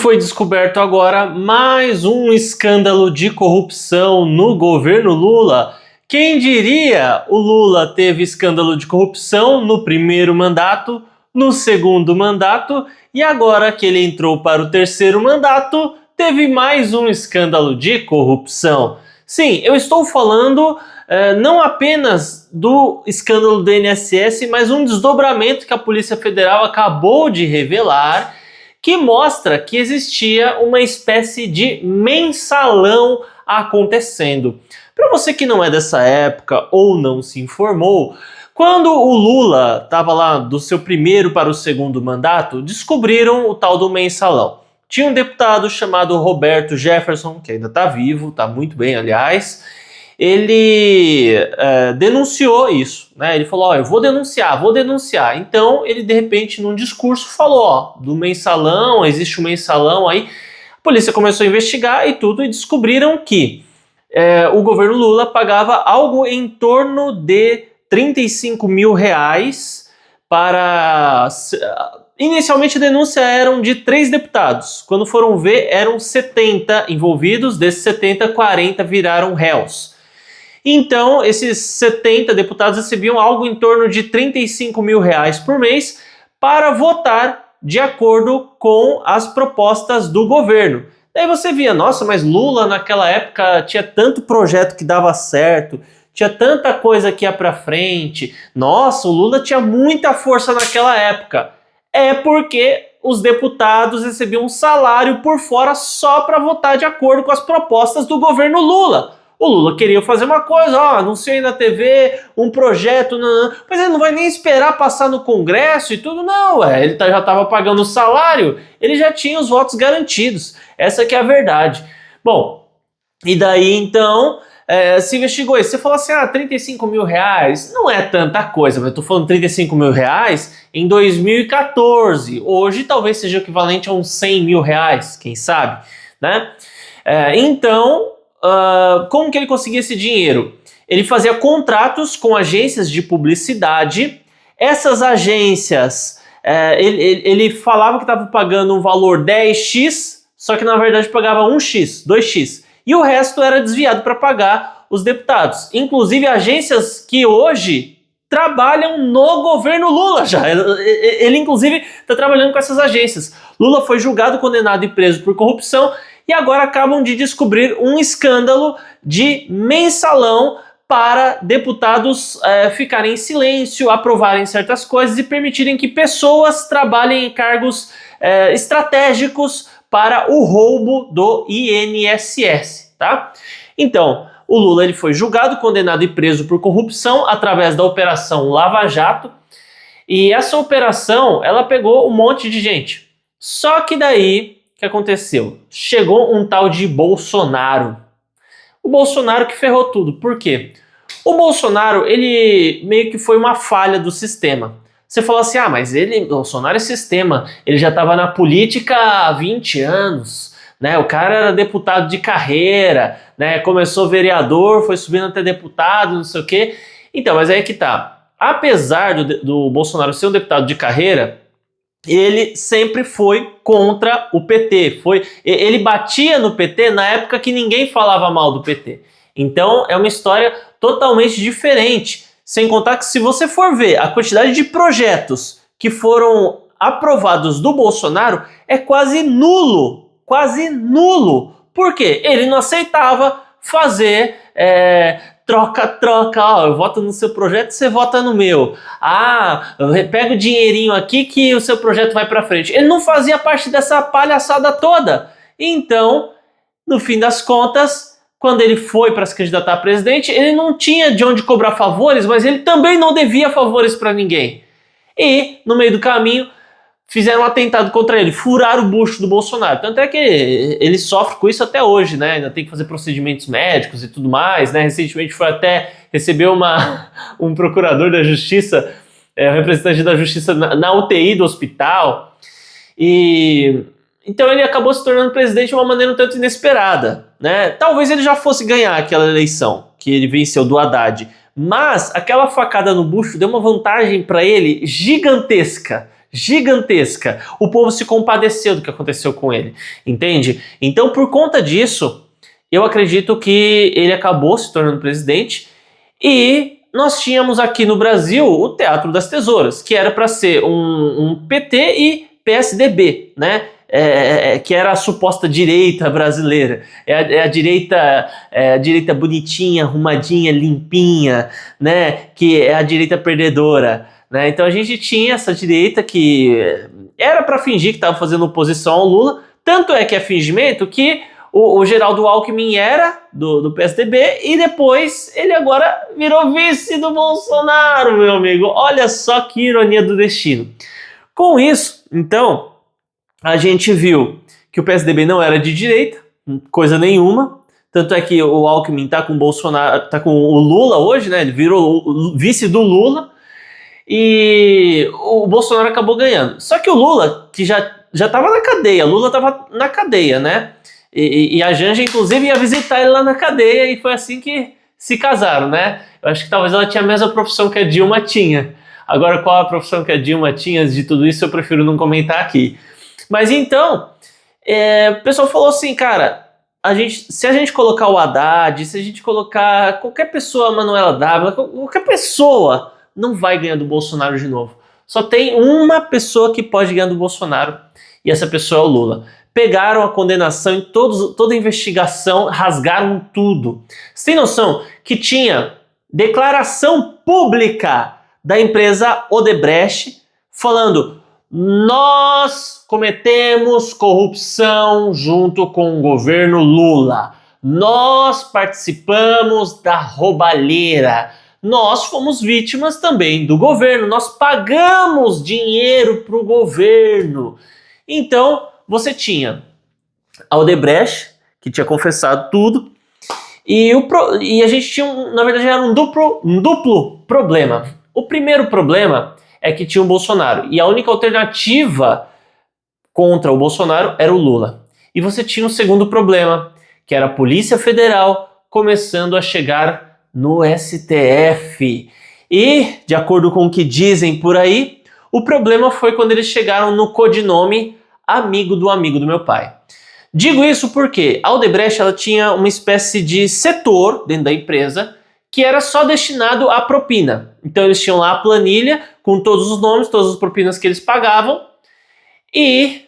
Foi descoberto agora mais um escândalo de corrupção no governo Lula. Quem diria? O Lula teve escândalo de corrupção no primeiro mandato, no segundo mandato e agora que ele entrou para o terceiro mandato, teve mais um escândalo de corrupção. Sim, eu estou falando não apenas do escândalo do INSS, mas um desdobramento que a Polícia Federal acabou de revelar, que mostra que existia uma espécie de mensalão acontecendo. Para você que não é dessa época ou não se informou, quando o Lula estava lá do seu primeiro para o segundo mandato, descobriram o tal do mensalão. Tinha um deputado chamado Roberto Jefferson, que ainda está vivo, está muito bem, aliás. Ele denunciou isso, né? Ele falou, eu vou denunciar. Então, ele de repente, num discurso, falou, do mensalão, existe um mensalão aí. A polícia começou a investigar e tudo, e descobriram que o governo Lula pagava algo em torno de 35 mil reais para... Inicialmente a denúncia eram de 3 deputados. Quando foram ver, eram 70 envolvidos. Desses 70, 40 viraram réus. Então, esses 70 deputados recebiam algo em torno de 35 mil reais por mês para votar de acordo com as propostas do governo. Daí você via, nossa, mas Lula naquela época tinha tanto projeto que dava certo, tinha tanta coisa que ia para frente. Nossa, o Lula tinha muita força naquela época. É porque os deputados recebiam um salário por fora só para votar de acordo com as propostas do governo Lula. O Lula queria fazer uma coisa, anunciou aí na TV um projeto, mas ele não vai nem esperar passar no Congresso e tudo, não, ele já estava pagando o salário, ele já tinha os votos garantidos, essa que é a verdade. Bom, e daí então se investigou isso, você falou assim, 35 mil reais não é tanta coisa, mas eu tô falando 35 mil reais em 2014, hoje talvez seja o equivalente a uns 100 mil reais, quem sabe, né? Então... como que ele conseguia esse dinheiro? Ele fazia contratos com agências de publicidade. Essas agências, ele falava que estava pagando um valor 10x, só que na verdade pagava 1x, 2x. E o resto era desviado para pagar os deputados. Inclusive agências que hoje trabalham no governo Lula já. Ele inclusive está trabalhando com essas agências. Lula foi julgado, condenado e preso por corrupção. E agora acabam de descobrir um escândalo de mensalão para deputados ficarem em silêncio, aprovarem certas coisas e permitirem que pessoas trabalhem em cargos estratégicos para o roubo do INSS, tá? Então, o Lula ele foi julgado, condenado e preso por corrupção através da Operação Lava Jato. E essa operação, ela pegou um monte de gente. Só que daí... O que aconteceu? Chegou um tal de Bolsonaro. O Bolsonaro que ferrou tudo. Por quê? O Bolsonaro, ele meio que foi uma falha do sistema. Você falou assim, mas Bolsonaro é sistema, ele já estava na política há 20 anos, né? O cara era deputado de carreira, né? Começou vereador, foi subindo até deputado, não sei o quê. Então, mas aí que tá. Apesar do Bolsonaro ser um deputado de carreira, ele sempre foi contra o PT. Ele batia no PT na época que ninguém falava mal do PT. Então é uma história totalmente diferente. Sem contar que se você for ver a quantidade de projetos que foram aprovados do Bolsonaro é quase nulo. Quase nulo. Por quê? Ele não aceitava fazer... troca, eu voto no seu projeto, você vota no meu. Eu pego o dinheirinho aqui que o seu projeto vai pra frente. Ele não fazia parte dessa palhaçada toda. Então, no fim das contas, quando ele foi para se candidatar a presidente, ele não tinha de onde cobrar favores, mas ele também não devia favores para ninguém. E, no meio do caminho, fizeram um atentado contra ele, furaram o bucho do Bolsonaro. Tanto é que ele sofre com isso até hoje, né? Ainda tem que fazer procedimentos médicos e tudo mais, né? Recentemente foi até receber um procurador da justiça, um representante da justiça na UTI do hospital. E então ele acabou se tornando presidente de uma maneira um tanto inesperada, né? Talvez ele já fosse ganhar aquela eleição que ele venceu do Haddad, mas aquela facada no bucho deu uma vantagem para ele gigantesca. gigantesca. O povo se compadeceu do que aconteceu com ele, entende? Então, por conta disso, eu acredito que ele acabou se tornando presidente e nós tínhamos aqui no Brasil o Teatro das Tesouras, que era para ser um PT e PSDB, né? Que era a suposta direita brasileira. É a direita bonitinha, arrumadinha, limpinha, né? Que é a direita perdedora, né? Então a gente tinha essa direita que era para fingir que estava fazendo oposição ao Lula, tanto é que é fingimento que o Geraldo Alckmin era do PSDB e depois ele agora virou vice do Bolsonaro, meu amigo. Olha só que ironia do destino. Com isso, então, a gente viu que o PSDB não era de direita, coisa nenhuma. Tanto é que o Alckmin tá com o Bolsonaro, tá com o Lula hoje, né? Ele virou o vice do Lula e o Bolsonaro acabou ganhando. Só que o Lula, que já estava na cadeia, Lula estava na cadeia, né? E a Janja, inclusive, ia visitar ele lá na cadeia e foi assim que se casaram, né? Eu acho que talvez ela tinha a mesma profissão que a Dilma tinha. Agora, qual a profissão que a Dilma tinha antes de tudo isso, eu prefiro não comentar aqui. Mas então, o pessoal falou assim, cara, se a gente colocar o Haddad, se a gente colocar qualquer pessoa, Manuela Dávila, qualquer pessoa, não vai ganhar do Bolsonaro de novo. Só tem uma pessoa que pode ganhar do Bolsonaro e essa pessoa é o Lula. Pegaram a condenação em toda a investigação, rasgaram tudo. Você tem noção que tinha declaração pública da empresa Odebrecht falando: nós cometemos corrupção junto com o governo Lula. Nós participamos da roubalheira. Nós fomos vítimas também do governo. Nós pagamos dinheiro para o governo. Então, você tinha a Odebrecht, que tinha confessado tudo, e a gente tinha, na verdade, era um duplo problema. O primeiro problema é que tinha o Bolsonaro, e a única alternativa contra o Bolsonaro era o Lula. E você tinha um segundo problema, que era a Polícia Federal começando a chegar no STF. E, de acordo com o que dizem por aí, o problema foi quando eles chegaram no codinome amigo do meu pai. Digo isso porque a Odebrecht ela tinha uma espécie de setor dentro da empresa que era só destinado à propina. Então eles tinham lá a planilha com todos os nomes, todas as propinas que eles pagavam e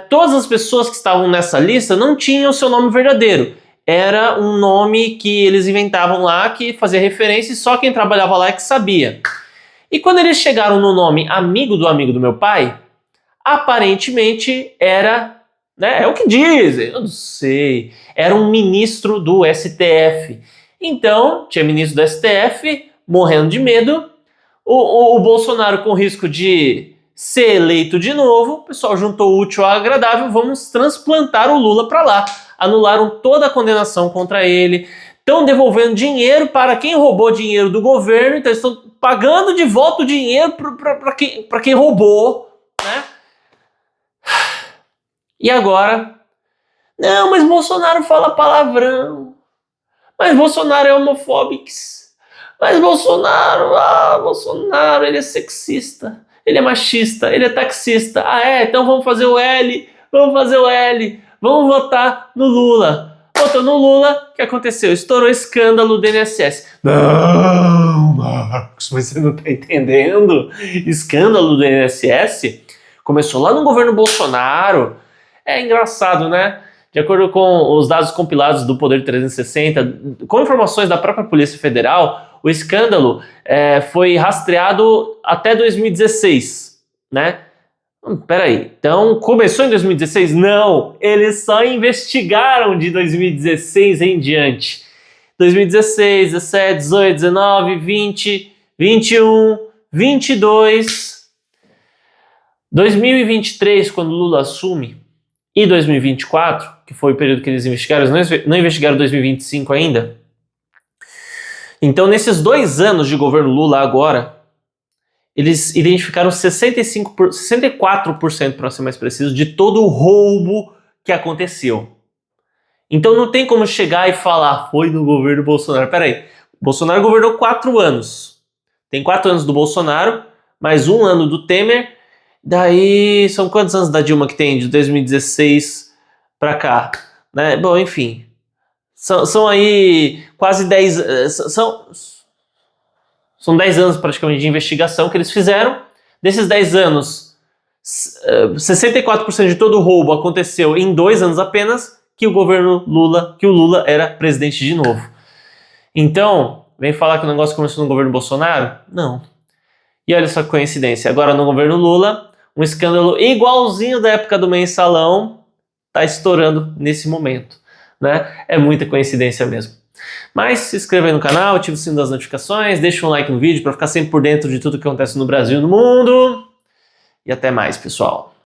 todas as pessoas que estavam nessa lista não tinham o seu nome verdadeiro. Era um nome que eles inventavam lá que fazia referência e só quem trabalhava lá é que sabia. E quando eles chegaram no nome amigo do meu pai, aparentemente era, né, é o que dizem, eu não sei, era um ministro do STF. Então, tinha ministro do STF morrendo de medo, o Bolsonaro com risco de ser eleito de novo, o pessoal juntou o útil ao agradável, vamos transplantar o Lula para lá. Anularam toda a condenação contra ele, estão devolvendo dinheiro para quem roubou dinheiro do governo, então estão pagando de volta o dinheiro para quem roubou, né? E agora? Não, mas Bolsonaro fala palavrão. Mas Bolsonaro é homofóbico. Mas Bolsonaro, ele é sexista. Ele é machista, ele é taxista. Ah, então vamos fazer o L. Vamos votar no Lula. Votou no Lula, o que aconteceu? Estourou escândalo do INSS. Não, Marcos, mas você não tá entendendo? Escândalo do INSS começou lá no governo Bolsonaro. É engraçado, né? De acordo com os dados compilados do Poder 360, com informações da própria Polícia Federal, o escândalo foi rastreado até 2016, né? Peraí, então começou em 2016? Não, eles só investigaram de 2016 em diante. 2016, 17, 18, 19, 20, 21, 22, 2023, quando Lula assume, e 2024, que foi o período que eles investigaram, eles não investigaram 2025 ainda. Então, nesses 2 anos de governo Lula agora, eles identificaram 64%, para ser mais preciso, de todo o roubo que aconteceu. Então não tem como chegar e falar, foi no governo Bolsonaro. Peraí, Bolsonaro governou 4 anos. Tem 4 anos do Bolsonaro, mais 1 ano do Temer, Daí, são quantos anos da Dilma que tem? De 2016 pra cá, né? Bom, enfim. São aí quase 10... São 10 anos praticamente de investigação que eles fizeram. Desses 10 anos, 64% de todo o roubo aconteceu em 2 anos apenas, que o Lula era presidente de novo. Então, vem falar que o negócio começou no governo Bolsonaro? Não. E olha só que coincidência, agora no governo Lula, um escândalo igualzinho da época do Mensalão está estourando nesse momento, né? É muita coincidência mesmo. Mas se inscreva aí no canal, ative o sino das notificações, deixa um like no vídeo para ficar sempre por dentro de tudo que acontece no Brasil e no mundo. E até mais, pessoal.